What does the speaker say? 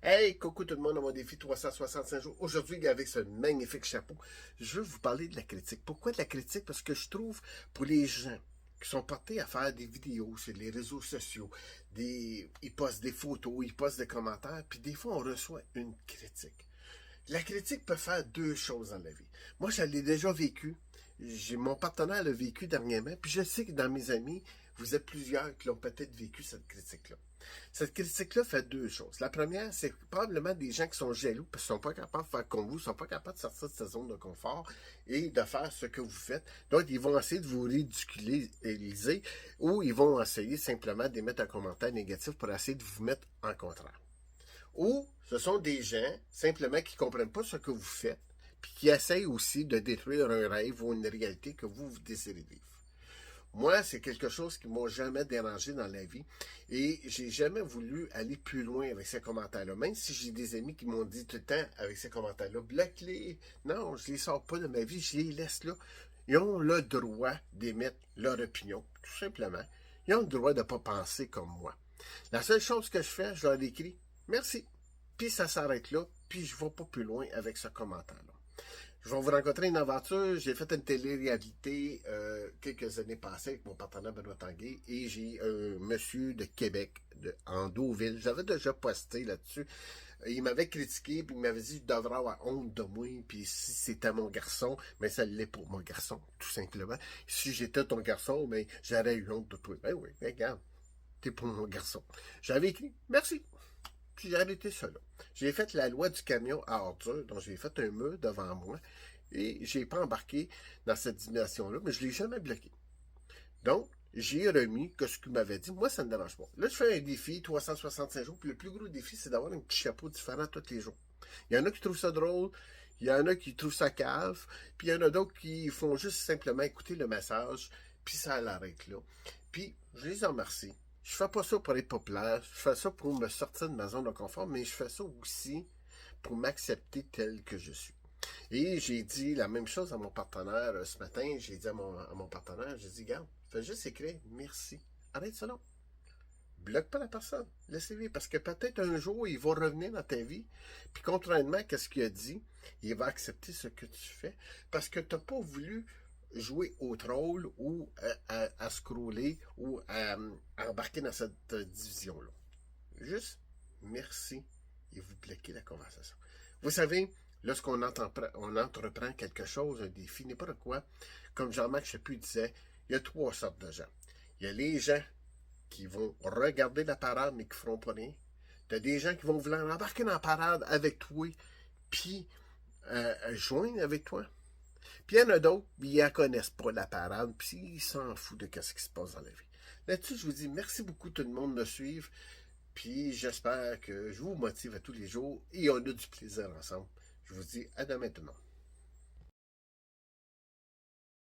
Hey, coucou tout le monde à mon défi 365 jours. Aujourd'hui, avec ce magnifique chapeau, je veux vous parler de la critique. Pourquoi de la critique? Parce que je trouve, pour les gens qui sont portés à faire des vidéos sur les réseaux sociaux, ils postent des photos, ils postent des commentaires, puis des fois, on reçoit une critique. La critique peut faire deux choses dans la vie. Moi, je l'ai déjà vécu. Mon partenaire l'a vécu dernièrement, puis je sais que dans mes amis, vous êtes plusieurs qui l'ont peut-être vécu, cette critique-là. Cette critique-là fait deux choses. La première, c'est probablement des gens qui sont jaloux parce qu'ils ne sont pas capables de faire comme vous, ne sont pas capables de sortir de cette zone de confort et de faire ce que vous faites. Donc, ils vont essayer de vous ridiculiser ou ils vont essayer simplement d'émettre un commentaire négatif pour essayer de vous mettre en contraire. Ou ce sont des gens simplement qui ne comprennent pas ce que vous faites puis qui essayent aussi de détruire un rêve ou une réalité que vous désirez vivre. Moi, c'est quelque chose qui m'a jamais dérangé dans la vie et j'ai jamais voulu aller plus loin avec ces commentaires-là. Même si j'ai des amis qui m'ont dit tout le temps avec ces commentaires-là, bloque-les. Non, je les sors pas de ma vie, je les laisse là. Ils ont le droit d'émettre leur opinion, tout simplement. Ils ont le droit de ne pas penser comme moi. La seule chose que je fais, je leur écris merci. Puis ça s'arrête là, puis je ne vais pas plus loin avec ce commentaire-là. Je vais vous rencontrer une aventure. J'ai fait une télé-réalité quelques années passées avec mon partenaire Benoît Tanguay et j'ai un monsieur de Québec, en Deauville. J'avais déjà posté là-dessus. Il m'avait critiqué, puis il m'avait dit que je devrais avoir honte de moi, puis si c'était mon garçon, mais ça l'est pour mon garçon, tout simplement. Si j'étais ton garçon, mais j'aurais eu honte de toi. Ben oui, regarde, t'es pour mon garçon. J'avais écrit, merci. Puis j'ai arrêté ça là. J'ai fait la loi du camion à ordures, donc j'ai fait un mur devant moi et j'ai pas embarqué dans cette dimension-là, mais je l'ai jamais bloqué. Donc, j'ai remis que ce qu'il m'avait dit, moi, ça ne me dérange pas. Là, je fais un défi, 365 jours, puis le plus gros défi, c'est d'avoir un petit chapeau différent tous les jours. Il y en a qui trouvent ça drôle, il y en a qui trouvent ça cave, puis il y en a d'autres qui font juste simplement écouter le message, puis ça l'arrête là. Puis, je les en remercie. Je fais pas ça pour être populaire, je fais ça pour me sortir de ma zone de confort, mais je fais ça aussi pour m'accepter tel que je suis. Et j'ai dit la même chose à mon partenaire ce matin. J'ai dit à mon partenaire, j'ai dit, garde, fais juste écrire merci. Arrête ça là. Bloque pas la personne. Laissez-le. Parce que peut-être un jour, il va revenir dans ta vie. Puis contrairement à ce qu'il a dit, il va accepter ce que tu fais. Parce que tu n'as pas voulu jouer au troll ou à scroller ou à embarquer dans cette division-là. Juste merci et vous bloquez la conversation. Vous savez, lorsqu'on on entreprend quelque chose, un défi, n'importe quoi, comme Jean-Marc Chaput disait, il y a trois sortes de gens. Il y a les gens qui vont regarder la parade mais qui ne feront pas rien. Tu as des gens qui vont vouloir embarquer dans la parade avec toi, puis joindre avec toi. Puis il y en a d'autres, ils ne connaissent pas la parade, puis ils s'en foutent de ce qui se passe dans la vie. Là-dessus, je vous dis merci beaucoup tout le monde de me suivre. Puis j'espère que je vous motive à tous les jours et on a du plaisir ensemble. Je vous dis à demain tout le monde.